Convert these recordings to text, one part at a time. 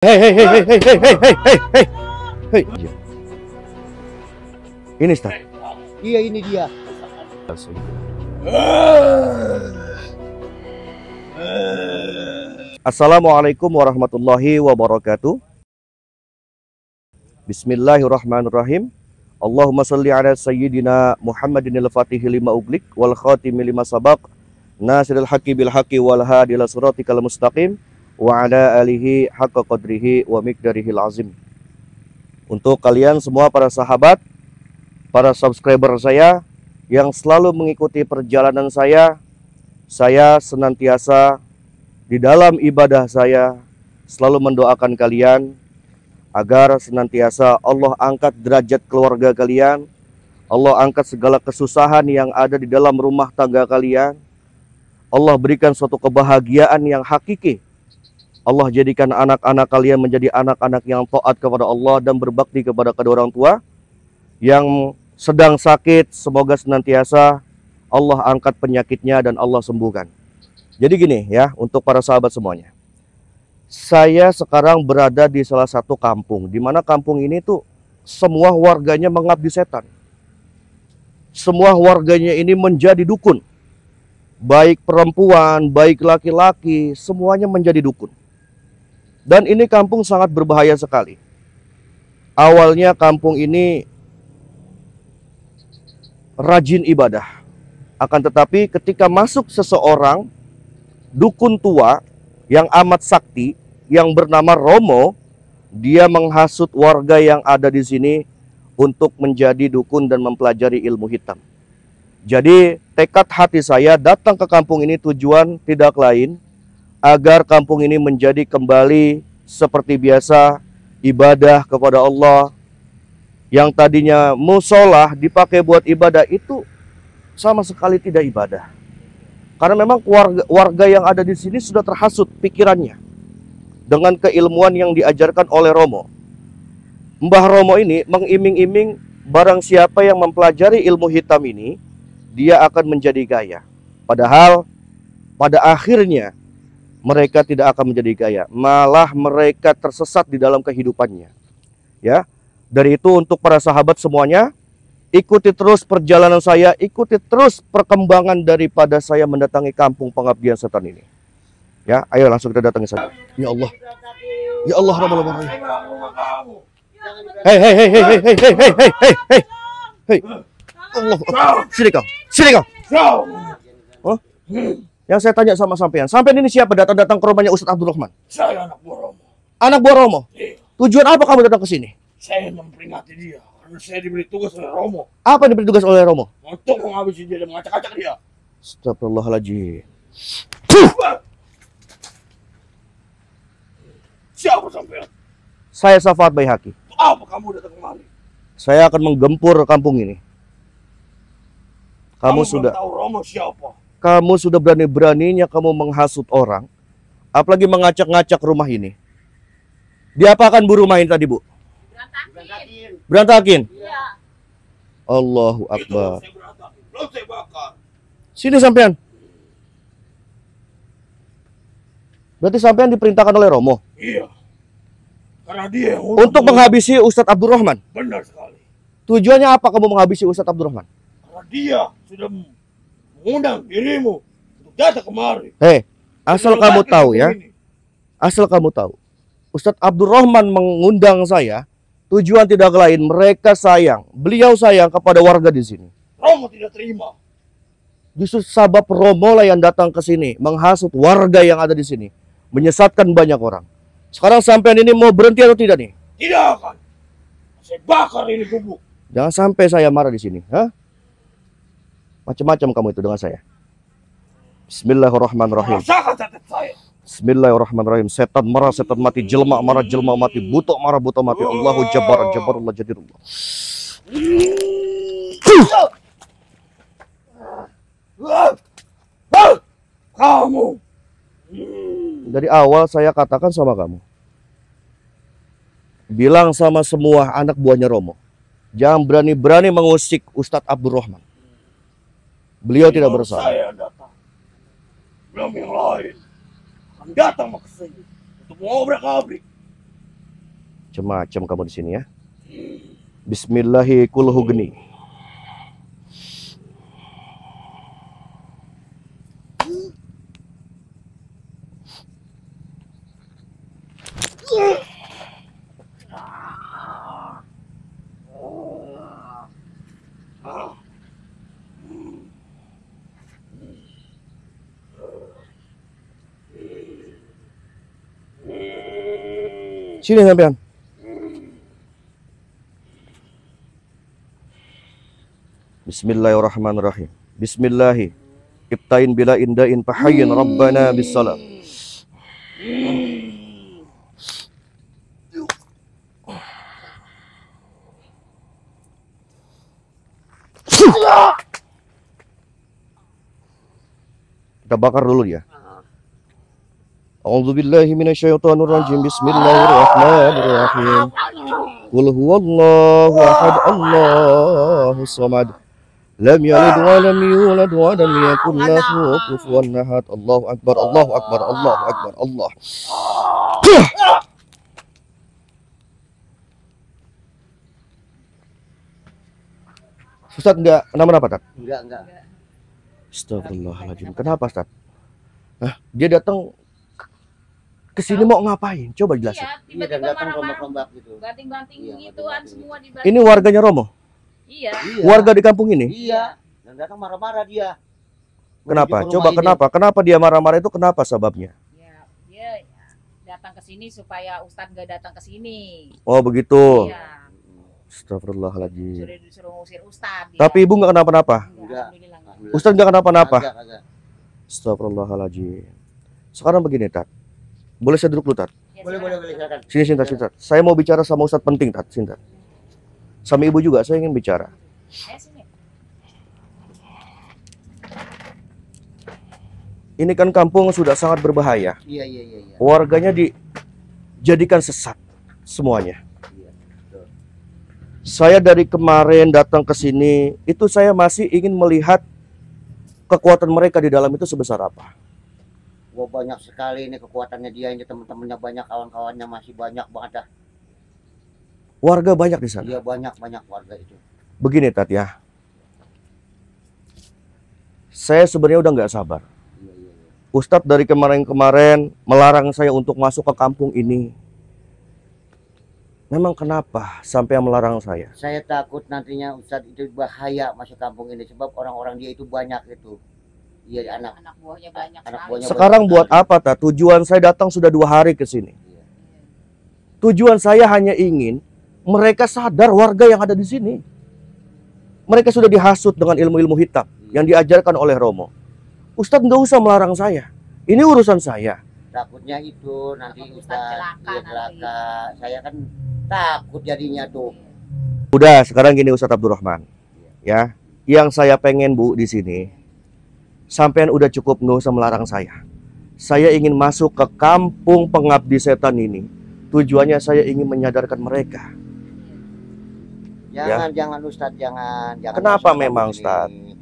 Hei, hei, hei, hei, hei, hei, hei, hei, hei, hei. Ini Ustaz. Iya, ini dia. Assalamualaikum warahmatullahi wabarakatuh. Bismillahirrahmanirrahim. Allahumma salli ala sayyidina Muhammadin al-Fatihi lima uglik wal khatimi lima sabaq nasiril haqqi bil haqqi wal hadi ila siratikal mustaqim wa ala alihi haqqa qadrihi wa miqdarihil azim. Untuk kalian semua para sahabat, para subscriber saya yang selalu mengikuti perjalanan saya senantiasa di dalam ibadah saya selalu mendoakan kalian agar senantiasa Allah angkat derajat keluarga kalian, Allah angkat segala kesusahan yang ada di dalam rumah tangga kalian, Allah berikan suatu kebahagiaan yang hakiki. Allah jadikan anak-anak kalian menjadi anak-anak yang taat kepada Allah dan berbakti kepada kedua orang tua. Yang sedang sakit, semoga senantiasa Allah angkat penyakitnya dan Allah sembuhkan. Jadi gini ya, untuk para sahabat semuanya. Saya sekarang berada di salah satu kampung, di mana kampung ini tuh semua warganya mengabdi setan. Semua warganya ini menjadi dukun. Baik perempuan, baik laki-laki, semuanya menjadi dukun. Dan ini kampung sangat berbahaya sekali. Awalnya kampung ini rajin ibadah. Akan tetapi ketika masuk seseorang dukun tua yang amat sakti yang bernama Romo, dia menghasut warga yang ada di sini untuk menjadi dukun dan mempelajari ilmu hitam. Jadi tekad hati saya datang ke kampung ini tujuan tidak lain agar kampung ini menjadi kembali seperti biasa ibadah kepada Allah. Yang tadinya musola dipakai buat ibadah itu sama sekali tidak ibadah. Karena memang warga yang ada di sini sudah terhasut pikirannya dengan keilmuan yang diajarkan oleh Romo. Mbah Romo ini mengiming-iming barang siapa yang mempelajari ilmu hitam ini, dia akan menjadi kaya. Padahal pada akhirnya mereka tidak akan menjadi kaya, malah mereka tersesat di dalam kehidupannya. Ya, dari itu untuk para sahabat semuanya, ikuti terus perjalanan saya, ikuti terus perkembangan daripada saya mendatangi kampung pengabdian setan ini. Ya, ayo langsung kita datangi saja. Ya Allah, ya Allah, Rahman. Hei, hei, hei, hei, hei, hei, hei, hei, hei, hei, hei, Allah, sini kau, sini kau. Oh? Yang saya tanya sama sampean ini siapa datang-datang ke rumahnya Ustadz Abdul Rahman? Saya anak buah Romo. Anak buah Romo? Iya. Tujuan apa kamu datang ke sini? Saya memperingati dia karena saya diberi tugas oleh Romo. Apa yang diberi tugas oleh Romo? Untuk menghabisi dia dan mengacak-acak dia. Astagfirullahaladzim. Siapa sampean? Saya Safat Baihaqi. Apa kamu datang kemari? Saya akan menggempur kampung ini. Kamu sudah belum tahu Romo siapa? Kamu sudah berani-beraninya kamu menghasut orang, apalagi mengacak-ngacak rumah ini. Diapakan bu rumah ini tadi, Bu? Berantakin. Berantakin? Iya. Allahu Akbar. Itu saya berantakin. Belum saya bakar. Sini sampean. Berarti sampean diperintahkan oleh Romo? Iya. Karena dia yang untuk menghabisi Ustadz Abdul Rahman? Benar sekali. Tujuannya apa kamu menghabisi Ustadz Abdul Rahman? Karena dia sudah mengundang dirimu untuk datang kemari. Hei, asal kamu tahu ya. Asal kamu tahu. Ustadz Abdul Rahman mengundang saya, tujuan tidak lain, mereka sayang. Beliau sayang kepada warga di sini. Romo tidak terima. Justru sabab Romo lah yang datang ke sini, menghasut warga yang ada di sini, menyesatkan banyak orang. Sekarang sampean ini mau berhenti atau tidak nih? Tidak akan. Saya bakar ini gubuk. Jangan sampai saya marah di sini, ha? Macam-macam kamu itu dengan saya. Bismillahirrahmanirrahim. Rasakan catat saya. Bismillahirrahmanirrahim. Setan marah, setan mati. Jelma marah, jelma mati. Buta marah, buta mati. Allahu Jabbar, Jabbarullah Jadirullah. Kamu. Dari awal saya katakan sama kamu. Bilang sama semua anak buahnya Romo. Jangan berani-berani mengusik Ustadz Abdul Rahman. Beliau tidak bersalah. Saya datang. Belum yang lain. Akan datang ke sini untuk mengobrak-abrik Macam-macam kamu di sini ya. Bismillahirrahmanirrahim. Sini sampean. Bismillahirrahmanirrahim. Bismillahi. Ibtain bila indain pahayyin rabbana bisalam. Kita bakar dulu dia. A'udzubillahi minasyaitonirrajim. Bismillahirrahmanirrahim. Qul huwallahu ahad, Allahus samad. Lam yalid wa lam yulad wa lam yakul lahu kufuwan ahad. Allahu akbar, Allahu akbar, Allahu akbar, Allah. Ustaz enggak kenapa-napa, Tat? Enggak. Astagfirullahaladzim. Kenapa, Ustaz? Dia datang ke sini mau ngapain? Coba jelasin. Iya, Tiba-tiba dan datang marah-marah, rombak-rombak gitu. banting-banting Iya, gituan banting-banting. semua di Ini warganya Romo? Iya. Iya. Warga di kampung ini? Iya. Dan datang marah-marah dia. Kenapa? Menuju ke Coba rumah ini. kenapa? Kenapa dia marah-marah itu kenapa sebabnya? Ya, dia datang ke sini supaya Ustadz gak datang ke sini. Oh begitu. Iya. Astagfirullahaladzim. Sudah disuruh ngusir Ustadz. Tapi ibu nggak kenapa-napa? Enggak. Alhamdulillah enggak. Alhamdulillah. Ustadz nggak kenapa-napa? Kagak. Astagfirullahaladzim. Sekarang begini, Tat. Boleh saya duduk dulu, Tat? Ya, Boleh, silakan. silakan. Sini, Tat. Saya mau bicara sama Ustadz penting, Tat. Sini, Tat. Sama ibu juga, saya ingin bicara. Sini. Ini kan kampung sudah sangat berbahaya. Iya. Warganya dijadikan sesat semuanya. Iya, betul. Saya dari kemarin datang ke sini, itu saya masih ingin melihat kekuatan mereka di dalam itu sebesar apa. Wah, banyak sekali ini kekuatannya dia, ini teman-temannya banyak, kawan-kawannya masih banyak banget dah. Warga banyak di sana. Iya, banyak warga itu. Begini, Tat ya. Saya sebenarnya udah nggak sabar. Iya. Ustadz dari kemarin-kemarin melarang saya untuk masuk ke kampung ini. Memang kenapa sampai melarang saya? Saya takut nantinya Ustadz itu bahaya masuk kampung ini sebab orang-orang dia itu banyak itu. Iya, anak buahnya banyak anak sekali. buahnya Sekarang banyak buat sekali. apa, Tat? Tujuan saya datang sudah 2 hari ke sini. Iya. Tujuan saya hanya ingin mereka sadar warga yang ada di sini. Mereka sudah dihasut dengan ilmu-ilmu hitam yang diajarkan oleh Romo. Ustadz nggak usah melarang saya. Ini urusan saya. Takutnya itu nanti Takut Ustadz celaka dia celaka. Saya kan takut jadinya tuh. Udah, sekarang gini Ustadz Abdurrahman. Ya, yang saya pengen Bu di sini, sampean udah cukup nggak usah melarang saya. Saya ingin masuk ke kampung pengabdi setan ini. Tujuannya saya ingin menyadarkan mereka. Jangan Ustadz, jangan. Kenapa masuk memang, kampung Ustadz? ini.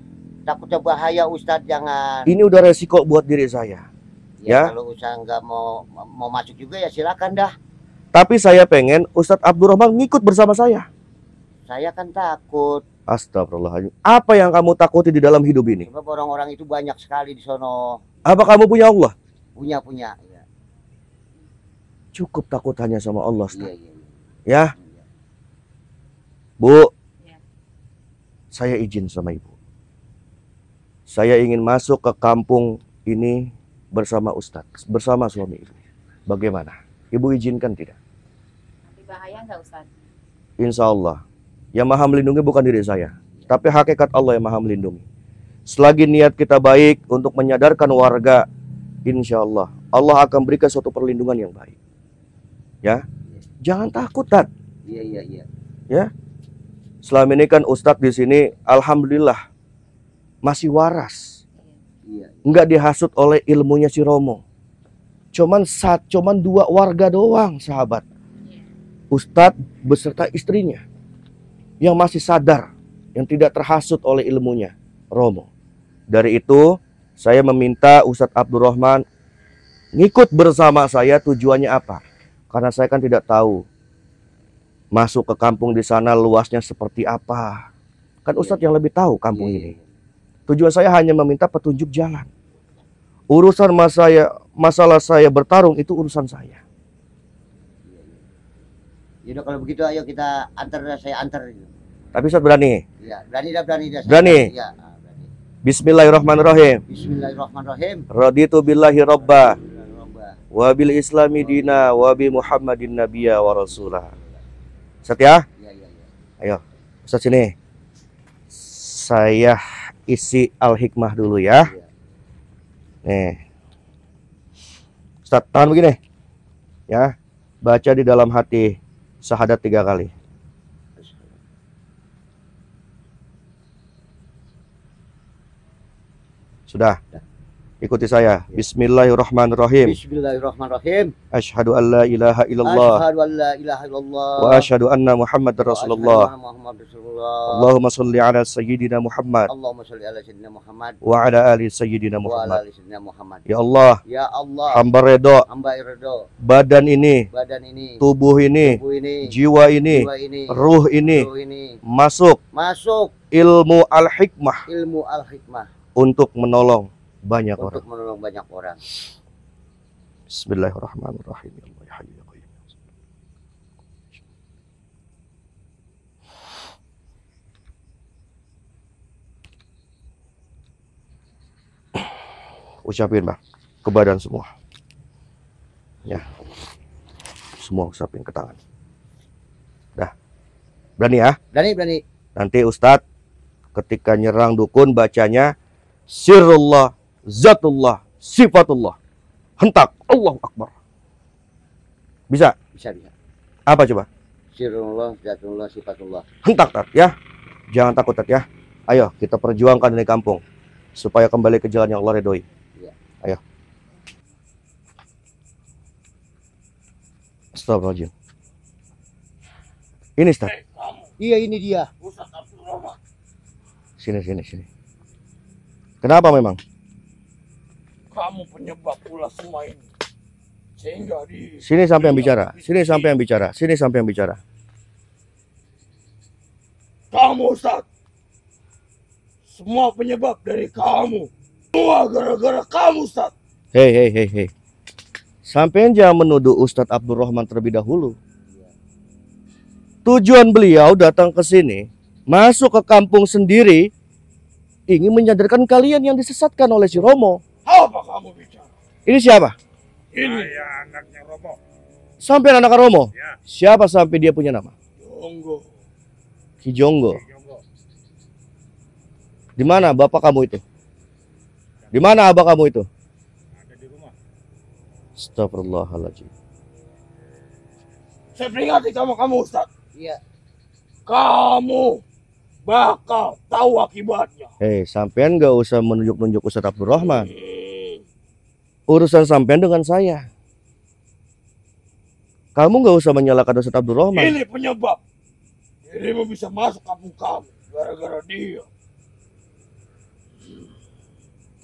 Takutnya bahaya Ustadz, jangan. Ini udah resiko buat diri saya. ya. Kalau usaha nggak mau masuk juga ya silakan dah. Tapi saya pengen Ustadz Abdurrahman ngikut bersama saya. Saya kan takut. Astagfirullahaladzim. Apa yang kamu takuti di dalam hidup ini? Sebab orang-orang itu banyak sekali di sono. Apa kamu punya Allah? Punya. Ya. Cukup takut hanya sama Allah, Ustaz. Iya. Ya, Bu. Ya. Saya izin sama Ibu. Saya ingin masuk ke kampung ini bersama Ustadz, bersama suami Ibu. Bagaimana? Ibu izinkan tidak? Nanti bahaya nggak Ustaz? Insya Allah. Yang maha melindungi bukan diri saya, tapi hakikat Allah yang maha melindungi. Selagi niat kita baik untuk menyadarkan warga, insya Allah Allah akan berikan suatu perlindungan yang baik. Ya, jangan takut, Tat. Iya. Ya, selama ini kan Ustadz di sini, alhamdulillah masih waras, Iya. nggak dihasut oleh ilmunya si Romo. Cuman 2 warga doang, sahabat. Ustadz beserta istrinya yang masih sadar, yang tidak terhasut oleh ilmunya Romo. Dari itu saya meminta Ustadz Abdurrahman ngikut bersama saya. Tujuannya apa? Karena saya kan tidak tahu Masuk ke kampung di sana luasnya seperti apa. Kan Ustadz yang lebih tahu kampung ini. Tujuan saya hanya meminta petunjuk jalan. Urusan masalah saya bertarung itu urusan saya. Yaudah kalau begitu ayo kita antar, saya antar. Tapi Ustadz berani? Ya, berani dah, berani dah. Berani? Ya, berani. Bismillahirrahmanirrahim. Bismillahirrahmanirrahim. Raditu billahi robba wa bil islami dina wa bi muhammadin nabiyya wa rasulah. Ustadz ya? Ya, ya, ya. Ayo, Ustadz sini. Saya isi al-hikmah dulu ya. Nih. Ustadz, tangan begini. Ya. Baca di dalam hati syahadat 3 kali. Sudah. Ikuti saya. Bismillahirrahmanirrahim. Bismillahirrahmanirrahim. Asyhadu an la ilaha illallah Asyhadu an la ilaha illallah. wa asyhadu anna Muhammadar Rasulullah. Allahumma sholli ala sayyidina Muhammad Allahumma sholli ala sayyidina Muhammad wa ala ali sayyidina wa ala Muhammad. ali sayyidina Muhammad. Ya Allah, Ya Allah, hamba redho hamba ridho badan ini, badan ini, tubuh ini, tubuh ini, jiwa ini, jiwa ini, ruh ini ruh ini masuk masuk ilmu al-hikmah ilmu al-hikmah untuk menolong banyak untuk orang. menolong banyak orang. Bismillahirrahmanirrahim. Ya Hayyu ya Qayyum. Ucapin Bang ke badan semua. Ya. Semua ucapin ke tangan. Dah. Berani ya? Berani, berani. Nanti Ustadz ketika nyerang dukun bacanya sirrullah, zatullah, sifatullah. Hentak, Allahu Akbar. Bisa? Bisa, bisa. Apa coba? Sirrullah, zatullah, sifatullah. Hentak Tat ya. Jangan takut Tat ya. Ayo kita perjuangkan ini kampung supaya kembali ke jalan yang Allah ridhoi. Iya. Ayo. Astagfirullahaladzim. Ini Ustaz. Iya, ini dia. Ustadz Abdul Rahman. Sini sini sini. Kenapa memang? Kamu penyebab pula semua ini. Sehingga di Sini sampai yang bicara. Sini sampai yang bicara. Sini sampai yang bicara. kamu Ustadz. Semua penyebab dari kamu. Semua gara-gara kamu Ustadz. Hei hei hei hei. Sampai jangan menuduh Ustadz Abdul Rahman terlebih dahulu. Tujuan beliau datang ke sini, masuk ke kampung sendiri, ingin menyadarkan kalian yang disesatkan oleh si Romo. Apa kamu bicara? Ini siapa? Ini anaknya Romo. Sampai anak Romo. Ya. Siapa sampai dia punya nama? Jonggo. Ki Jonggo. Di mana bapak kamu itu? Di mana abah kamu itu? Ada di rumah. Astagfirullahaladzim. Saya peringati kamu Ustadz. Iya. Kamu bakal tahu akibatnya. Hei, sampean gak usah menunjuk-nunjuk Ustadz Abdul Rahman. Hmm. Urusan sampean dengan saya. Kamu gak usah menyalahkan Ustadz Abdul Rahman. Ini penyebab dirimu bisa masuk kampung kamu gara-gara dia.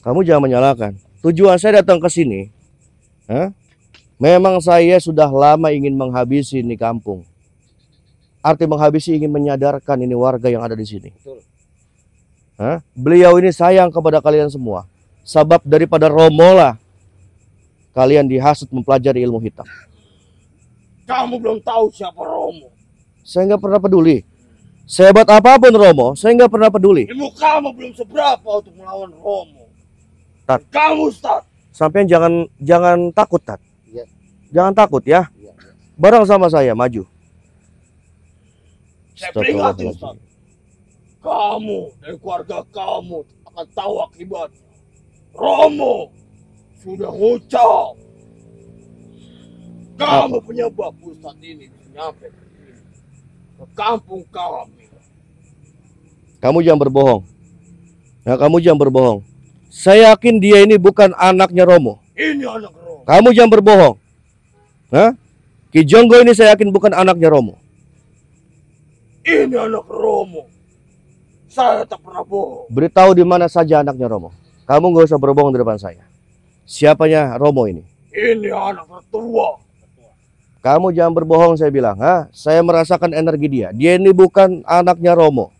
Kamu jangan menyalahkan. Tujuan saya datang ke sini, memang saya sudah lama ingin menghabisi ini kampung. Arti menghabisi ingin menyadarkan ini warga yang ada di sini. Betul. Beliau ini sayang kepada kalian semua. Sebab daripada Romo lah kalian dihasut mempelajari ilmu hitam. Kamu belum tahu siapa Romo. Saya nggak pernah peduli. Sehebat apapun Romo, saya nggak pernah peduli. Ilmu kamu belum seberapa untuk melawan Romo. Tat. Kamu Ustadz. Sampai jangan takut, Tat. Iya. Jangan takut ya. Iya, iya. Bareng sama saya maju. Saya peringati Ustadz. Kamu dan keluarga kamu akan tahu akibatnya. Romo sudah ngucap. Kamu penyebab Ustadz ini bisa nyampe ke sini. Ke kampung kami. Kamu jangan berbohong. Nah, kamu jangan berbohong. Saya yakin dia ini bukan anaknya Romo. Ini anak Romo. Kamu jangan berbohong. Ki Jonggo ini saya yakin bukan anaknya Romo. Ini anak Romo. Saya tak pernah bohong. Beritahu di mana saja anaknya Romo. Kamu nggak usah berbohong di depan saya. Siapanya Romo ini? Ini anak tertua. Kamu jangan berbohong, saya bilang. Ha? Saya merasakan energi dia. Dia ini bukan anaknya Romo.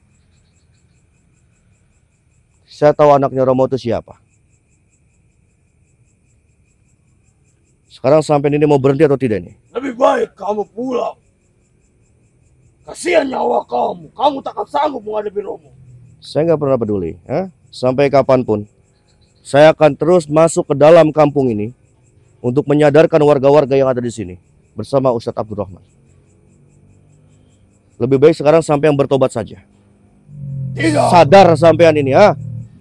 Saya tahu anaknya Romo itu siapa. Sekarang sampai ini mau berhenti atau tidak nih? Lebih baik kamu pulang. Kasihan nyawa kamu. Kamu takkan sanggup menghadapi Romo. Saya nggak pernah peduli. Sampai kapanpun. Saya akan terus masuk ke dalam kampung ini untuk menyadarkan warga-warga yang ada di sini bersama Ustadz Abdurrahman. Lebih baik sekarang sampean bertobat saja. Tidak. Sadar sampean ini,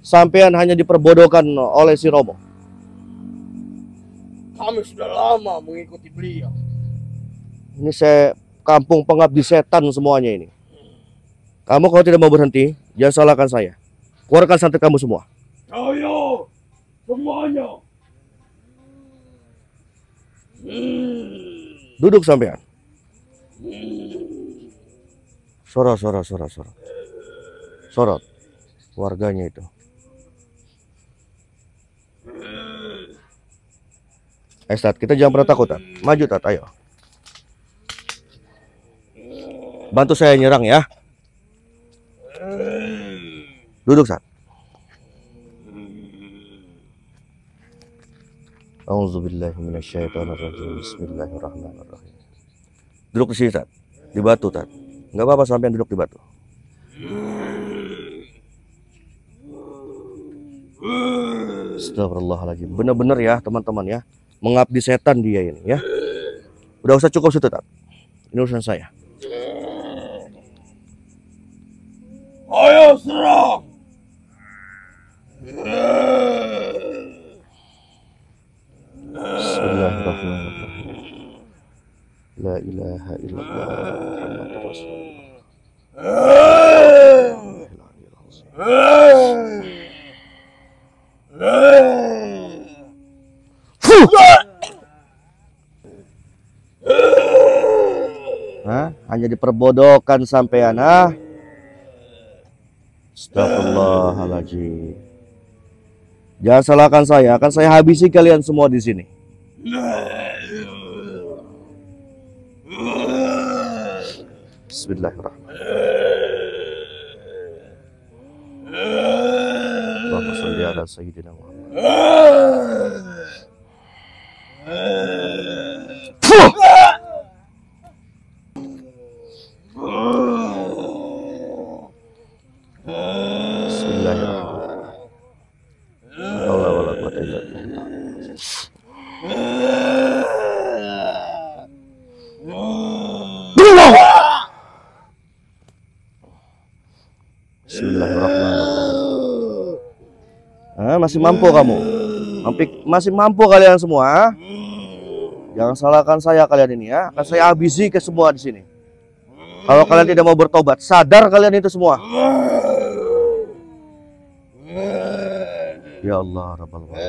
sampean hanya diperbodohkan oleh si Romo. Kami sudah lama mengikuti beliau. Ini saya kampung pengabdi setan semuanya ini. Kamu kalau tidak mau berhenti, jangan salahkan saya. Keluarkan santet kamu semua. Ayo, semuanya. Duduk sampean. Sorot. Sorot. Warganya itu. Tat, kita jangan pernah takut, Tat. Maju, Tat, ayo. Bantu saya nyerang ya. Duduk, Tat. A'udzubillahi minasyaitonirrajim. Bismillahirrahmanirrahim. Duduk di sini, Tat. Di batu, Tat. Enggak apa-apa sampean duduk di batu. Astagfirullahaladzim. Benar-benar ya, teman-teman ya. Mengabdi setan dia ini ya. Udah usah, cukup situ, Tat. Ini urusan saya. Ayo serang. Bismillahirrahmanirrahim. La ilaha illallah Muhammadur Rasulullah. Hanya diperbodohkan sampean, Astagfirullahaladzim. Jangan salahkan saya, akan saya habisi kalian semua di sini. Bismillahirrahmanirrahim. Allahumma shalli ala sayyidina Muhammad. Bismillahirrahmanirrahim. Masih mampu kamu? Masih mampu kalian semua? Jangan salahkan saya kalian ini ya. Akan saya habisi ke semua di sini. Kalau kalian tidak mau bertobat, sadar kalian itu semua. Ya Allah Rabbal Alamin.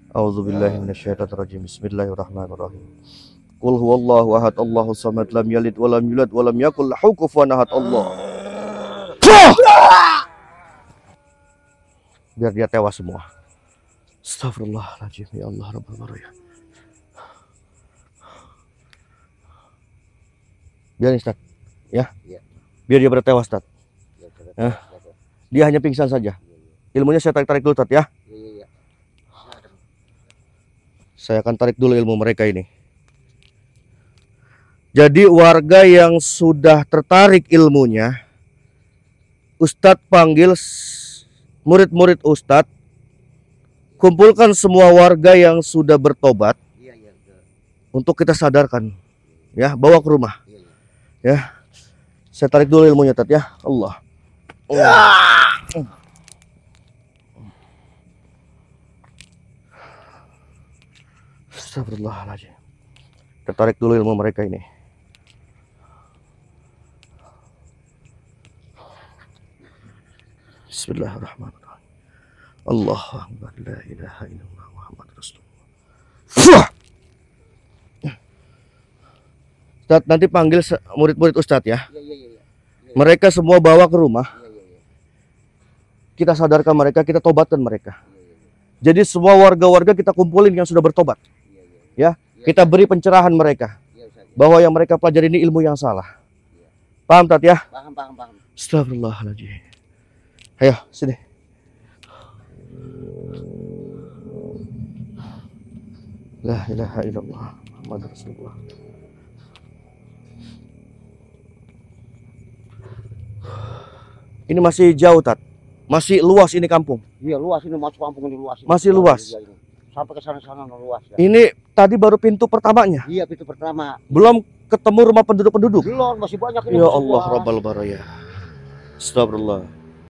A'udzubillahi minasyaitonirrajim. Bismillahirrahmanirrahim. Qul huwallahu ahad, Allahus samad, lam yalid wa lam yulad wa lam yakul lahu kufuwan ahad. Allah. Biar dia tewas semua. Astagfirullahaladzim. Ya Allah Rabbal Alamin. Biar Ustaz, ya. Biar dia bertewas, Ustaz. Dia hanya pingsan saja. Ilmunya saya tarik dulu, Ustaz, ya. Saya akan tarik dulu ilmu mereka ini. Jadi warga yang sudah tertarik ilmunya, Ustadz panggil murid-murid Ustadz, kumpulkan semua warga yang sudah bertobat untuk kita sadarkan, ya, bawa ke rumah, ya. Saya tarik dulu ilmunya, Tat, ya. Allah. Astagfirullahaladzim. Kita tarik dulu ilmu mereka ini. Bismillahirrahmanirrahim. Allahu Akbar, la ilaha illallah Muhammad Rasulullah. Ustadz, nanti panggil murid-murid Ustadz ya. Iya. Mereka semua bawa ke rumah. Iya. Kita sadarkan mereka, kita tobatkan mereka. Jadi semua warga-warga kita kumpulin yang sudah bertobat. Ya, kita beri pencerahan mereka bahwa yang mereka pelajari ini ilmu yang salah. Paham Tat ya? Paham. Astagfirullahaladzim. Ayo, sini. La ilaha illallah Muhammad Rasulullah. Ini masih jauh, Tat. Masih luas ini kampung. Iya, luas ini, masuk kampung ini luas. Masih luas. Iya, ini. Sampai ke sana-sana luas ya. Ini tadi baru pintu pertamanya. Iya, pintu pertama. Belum ketemu rumah penduduk-penduduk. Belum, masih banyak ini. Ya masih Allah, luas. Rabbal Baraya. Astagfirullah.